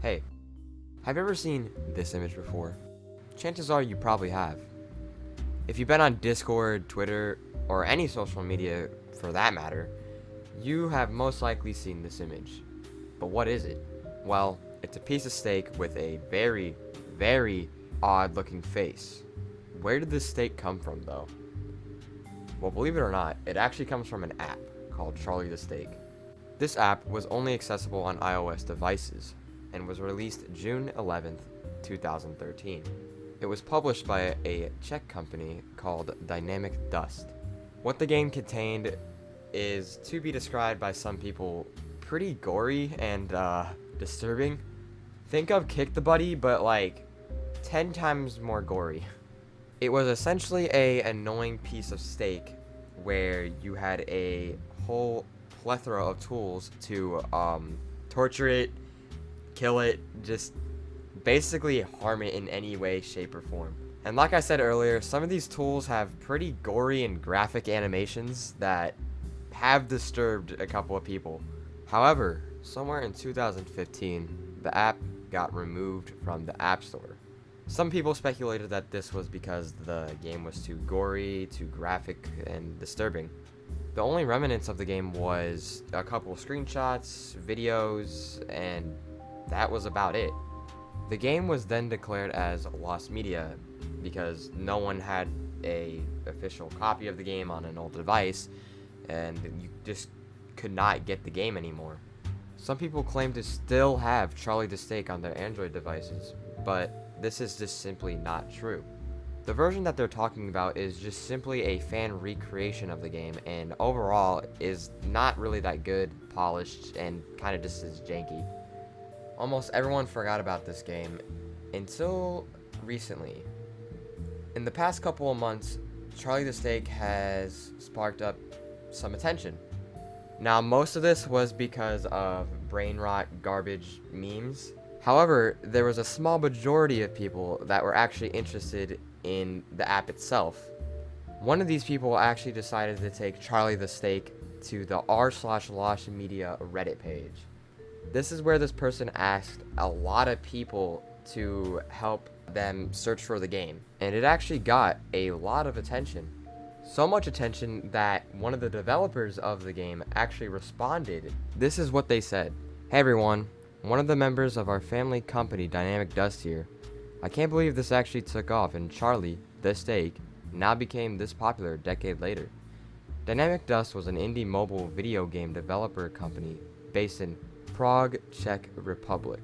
Hey, have you ever seen this image before? Chances are you probably have. If you've been on Discord, Twitter, or any social media for that matter, you have most likely seen this image. But what is it? Well, it's a piece of steak with a very, very odd looking face. Where did this steak come from though? Well, believe it or not, it actually comes from an app called Charlie the Steak. This app was only accessible on iOS devices and was released June 11th, 2013. It was published by a Czech company called Dynamic Dust. What the game contained is to be described by some people pretty gory and disturbing. Think of Kick the Buddy, but like 10 times more gory. It was essentially a annoying piece of steak where you had a whole plethora of tools to torture it, kill it, just basically harm it in any way, shape, or form. And like I said earlier, some of these tools have pretty gory and graphic animations that have disturbed a couple of people. However, somewhere in 2015, the app got removed from the App Store. Some people speculated that this was because the game was too gory, too graphic, and disturbing. The only remnants of the game was a couple screenshots, videos, and that was about it. The game was then declared as lost media because no one had a official copy of the game on an old device, and you just could not get the game anymore. Some people claim to still have Charlie the Steak on their Android devices, but this is just simply not true. The version that they're talking about is just simply a fan recreation of the game, and overall is not really that good, polished, and kind of just is janky. Almost everyone forgot about this game until recently. In the past couple of months, Charlie the Steak has sparked up some attention. Now, most of this was because of brain rot garbage memes. However, there was a small majority of people that were actually interested in the app itself. One of these people actually decided to take Charlie the Steak to the r/Lost Media Reddit page. This is where this person asked a lot of people to help them search for the game, and it actually got a lot of attention. So much attention that one of the developers of the game actually responded. This is what they said. Hey everyone, one of the members of our family company Dynamic Dust here. I can't believe this actually took off and Charlie, the Steak, now became this popular a decade later. Dynamic Dust was an indie mobile video game developer company based in Prague, Czech Republic.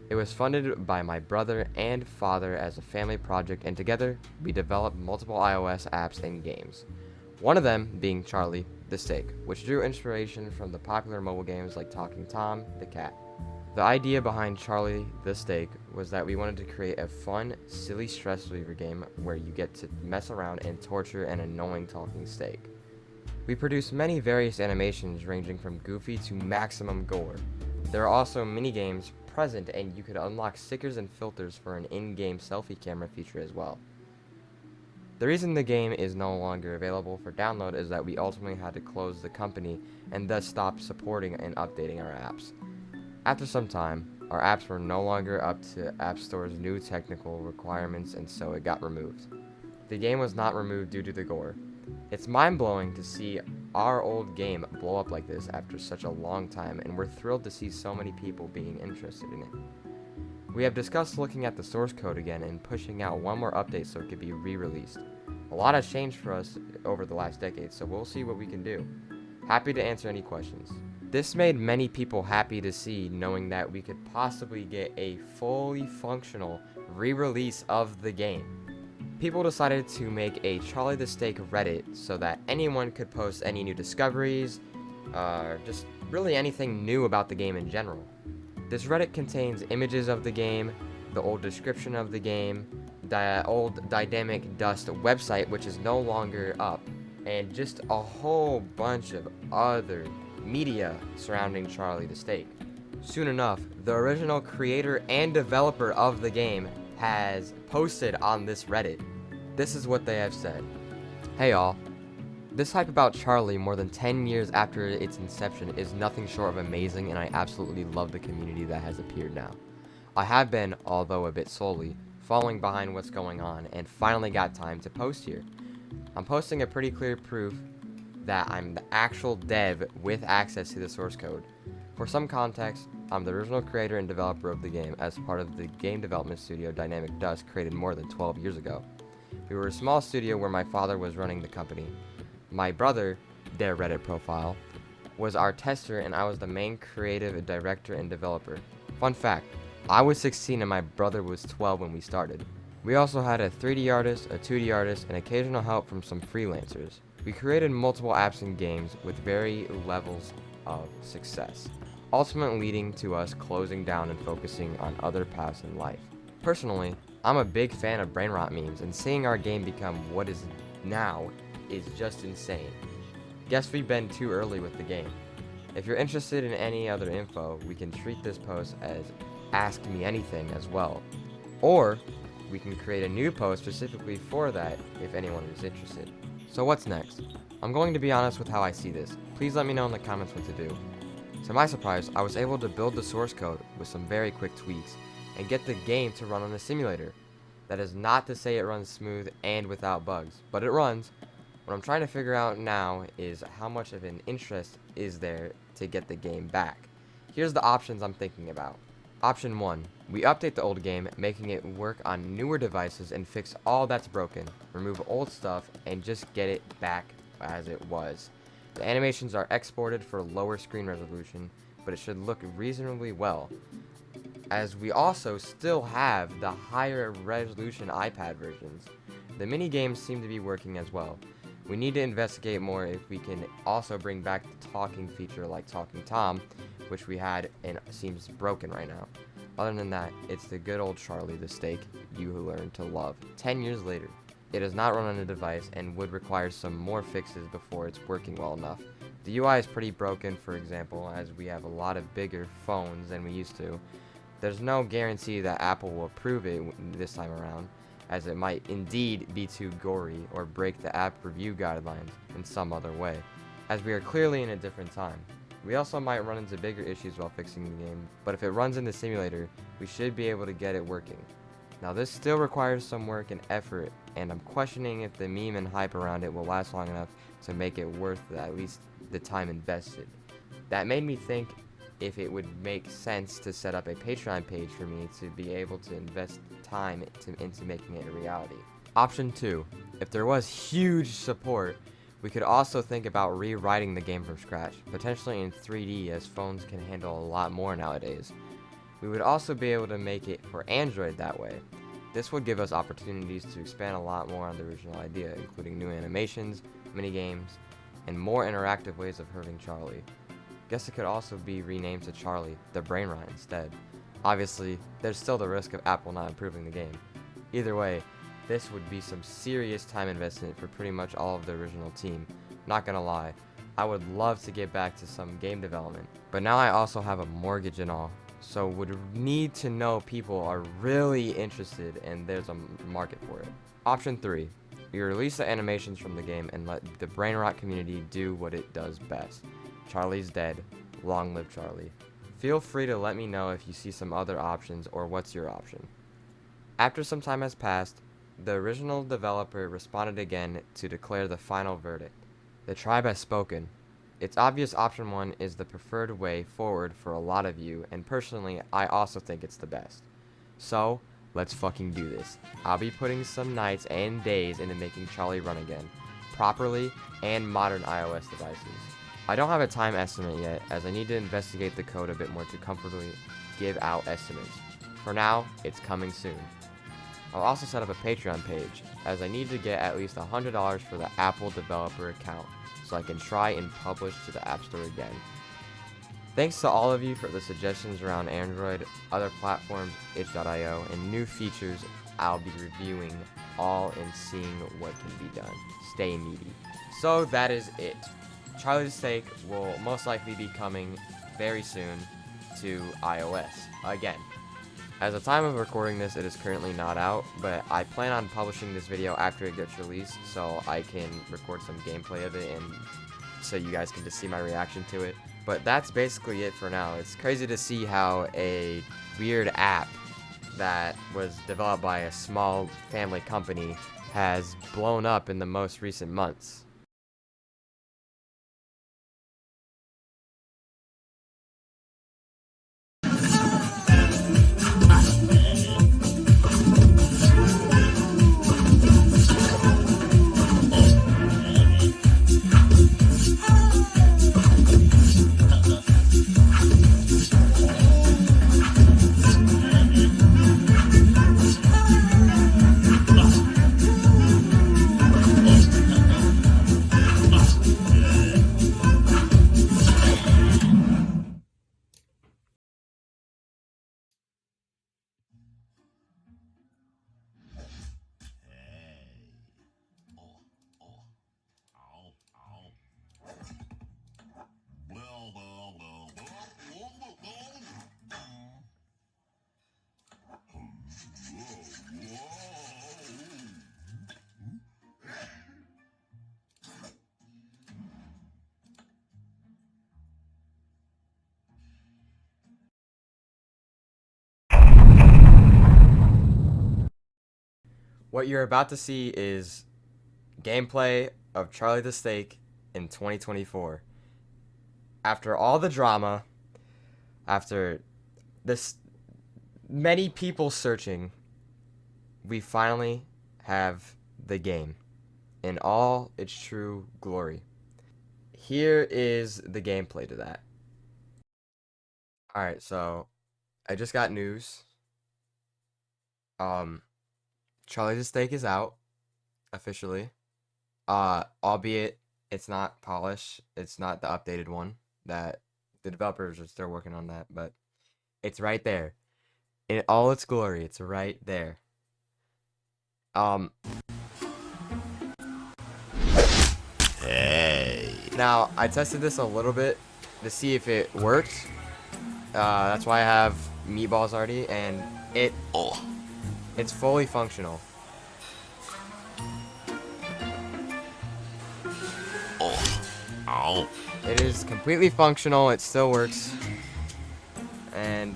It was funded by my brother and father as a family project, and together we developed multiple iOS apps and games. One of them being Charlie the Steak, which drew inspiration from the popular mobile games like Talking Tom the Cat. The idea behind Charlie the Steak was that we wanted to create a fun, silly stress reliever game where you get to mess around and torture an annoying talking steak. We produced many various animations ranging from goofy to maximum gore. There are also mini-games present, and you could unlock stickers and filters for an in-game selfie camera feature as well. The reason the game is no longer available for download is that we ultimately had to close the company and thus stop supporting and updating our apps. After some time, our apps were no longer up to App Store's new technical requirements, and so it got removed. The game was not removed due to the gore. It's mind-blowing to see our old game blow up like this after such a long time, and we're thrilled to see so many people being interested in it. We have discussed looking at the source code again and pushing out one more update so it could be re-released. A lot has changed for us over the last decade, so we'll see what we can do. Happy to answer any questions. This made many people happy to see, knowing that we could possibly get a fully functional re-release of the game. People decided to make a Charlie the Steak Reddit so that anyone could post any new discoveries, just really anything new about the game in general. This Reddit contains images of the game, the old description of the game, the old Dynamic Dust website which is no longer up, and just a whole bunch of other media surrounding Charlie the Steak. Soon enough, the original creator and developer of the game has posted on this Reddit. This is what they have said. Hey all, this hype about Charlie more than 10 years after its inception is nothing short of amazing, and I absolutely love the community that has appeared now. I have been, although a bit slowly, falling behind what's going on and finally got time to post here. I'm posting a pretty clear proof that I'm the actual dev with access to the source code. For some context, I'm the original creator and developer of the game as part of the game development studio Dynamic Dust created more than 12 years ago. We were a small studio where my father was running the company. My brother, their Reddit profile, was our tester and I was the main creative director and developer. Fun fact, I was 16 and my brother was 12 when we started. We also had a 3D artist, a 2D artist, and occasional help from some freelancers. We created multiple apps and games with varying levels of success, ultimately leading to us closing down and focusing on other paths in life. Personally, I'm a big fan of brain rot memes, and seeing our game become what is now is just insane. Guess we've been too early with the game. If you're interested in any other info, we can treat this post as Ask Me Anything as well. Or we can create a new post specifically for that if anyone is interested. So what's next? I'm going to be honest with how I see this. Please let me know in the comments what to do. To my surprise, I was able to build the source code with some very quick tweaks and get the game to run on a simulator. That is not to say it runs smooth and without bugs, but it runs. What I'm trying to figure out now is how much of an interest is there to get the game back. Here's the options I'm thinking about. Option 1. We update the old game, making it work on newer devices and fix all that's broken, remove old stuff, and just get it back as it was. The animations are exported for lower screen resolution, but it should look reasonably well, as we also still have the higher resolution iPad versions. The mini games seem to be working as well. We need to investigate more if we can also bring back the talking feature like Talking Tom, which we had and seems broken right now. Other than that, it's the good old Charlie the steak you learned to love. 10 years later, it does not run on a device and would require some more fixes before it's working well enough. The UI is pretty broken, for example, as we have a lot of bigger phones than we used to. There's no guarantee that Apple will approve it this time around, as it might indeed be too gory or break the app review guidelines in some other way, as we are clearly in a different time. We also might run into bigger issues while fixing the game, but if it runs in the simulator, we should be able to get it working. Now this still requires some work and effort, and I'm questioning if the meme and hype around it will last long enough to make it worth at least the time invested. That made me think if it would make sense to set up a Patreon page for me to be able to invest time into making it a reality. Option 2. If there was huge support, we could also think about rewriting the game from scratch, potentially in 3D as phones can handle a lot more nowadays. We would also be able to make it for Android that way. This would give us opportunities to expand a lot more on the original idea, including new animations, minigames, and more interactive ways of hurting Charlie. Guess it could also be renamed to Charlie, the Brain Rot instead. Obviously, there's still the risk of Apple not improving the game. Either way, this would be some serious time investment for pretty much all of the original team. Not gonna lie, I would love to get back to some game development, but now I also have a mortgage and all, so would need to know people are really interested and there's a market for it. Option 3. We release the animations from the game and let the Brain Rot community do what it does best. Charlie's dead. Long live Charlie. Feel free to let me know if you see some other options or what's your option. After some time has passed, the original developer responded again to declare the final verdict. The tribe has spoken. It's obvious option 1 is the preferred way forward for a lot of you, and personally, I also think it's the best. So, let's fucking do this. I'll be putting some nights and days into making Charlie run again, properly, and modern iOS devices. I don't have a time estimate yet, as I need to investigate the code a bit more to comfortably give out estimates. For now, it's coming soon. I'll also set up a Patreon page, as I need to get at least $100 for the Apple developer account, so I can try and publish to the App Store again. Thanks to all of you for the suggestions around Android, other platforms, itch.io, and new features I'll be reviewing all and seeing what can be done. Stay meaty. So that is it. Charlie the Steak will most likely be coming very soon to iOS again. As the time of recording this, it is currently not out, but I plan on publishing this video after it gets released so I can record some gameplay of it and so you guys can just see my reaction to it. But that's basically it for now. It's crazy to see how a weird app that was developed by a small family company has blown up in the most recent months. What you're about to see is gameplay of Charlie the Steak in 2024. After all the drama, after this many people searching, we finally have the game in all its true glory. Here is the gameplay to that. Alright, so I just got news. Charlie the Steak is out officially. Albeit it's not polished. It's not the updated one. That the developers are still working on that, but it's right there. In all its glory, it's right there. Hey. Now, I tested this a little bit to see if it worked. That's why I have meatballs already, and it's fully functional. Ow. It is completely functional. It still works. And,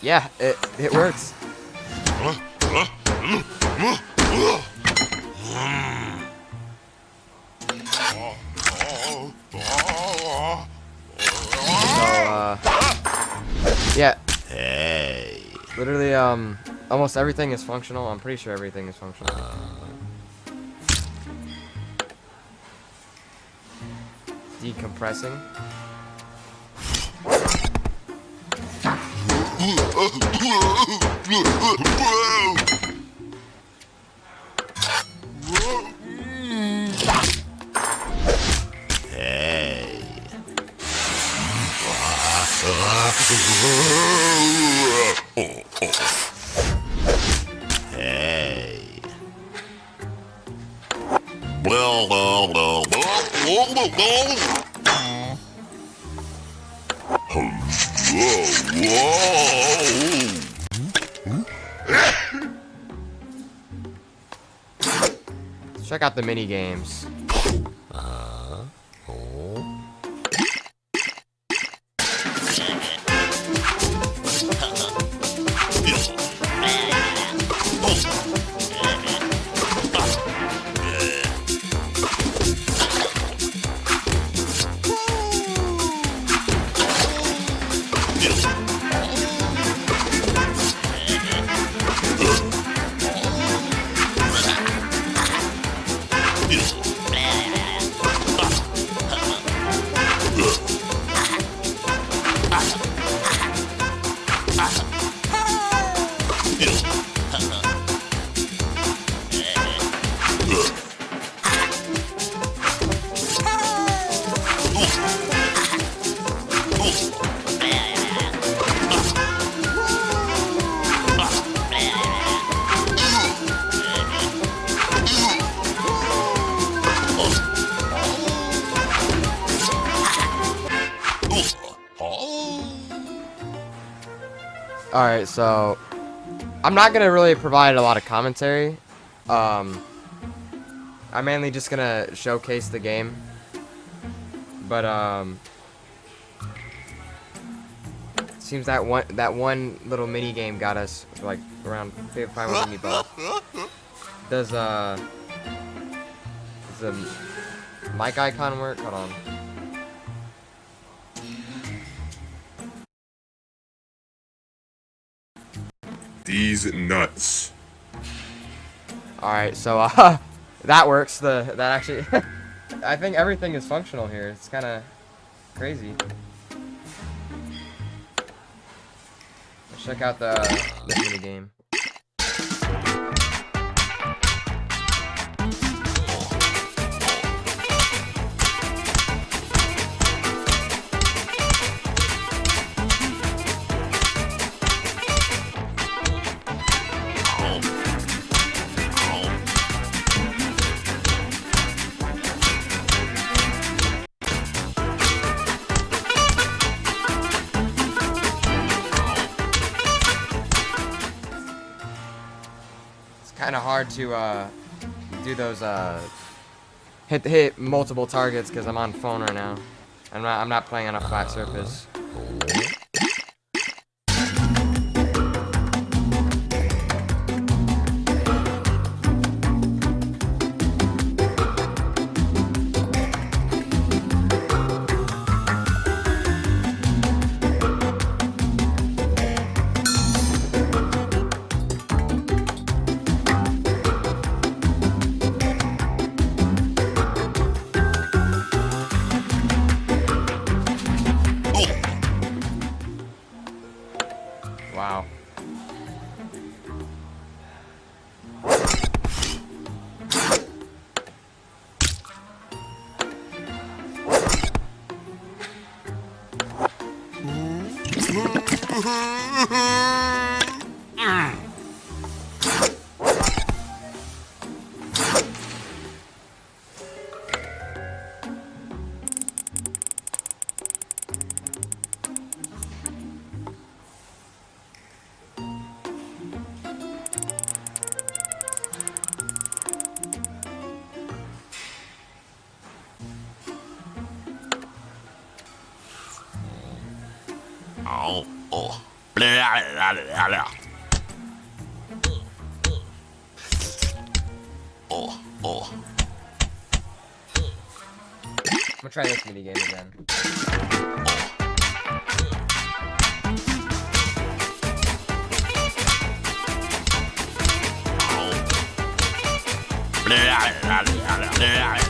yeah, it works. Yeah. Hey. Literally, almost everything is functional. I'm pretty sure everything is functional. Decompressing. Hey. Hey. Check out the mini games. Alright, so I'm not gonna really provide a lot of commentary. I'm mainly just gonna showcase the game. But Seems that one little mini game got us like around 500 meatballs. Does the mic icon work? Hold on. These nuts. All right, so that works. That actually, I think everything is functional here. It's kind of crazy. Let's check out the mini game. Kind of hard to do those hit multiple targets because I'm on phone right now. I'm not playing on a flat surface. Wow. Oh, oh. Blah, blah, blah, blah. Oh, oh. I'm gonna try this minigame again. Blah, blah, blah, blah, blah.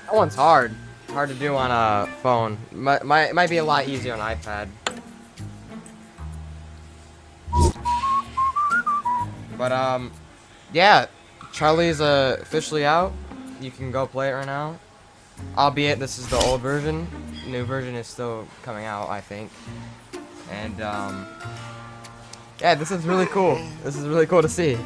That one's hard. Hard to do on a phone. Might be a lot easier on iPad. But yeah, Charlie's officially out. You can go play it right now. Albeit this is the old version. New version is still coming out, I think. And yeah, this is really cool. This is really cool to see.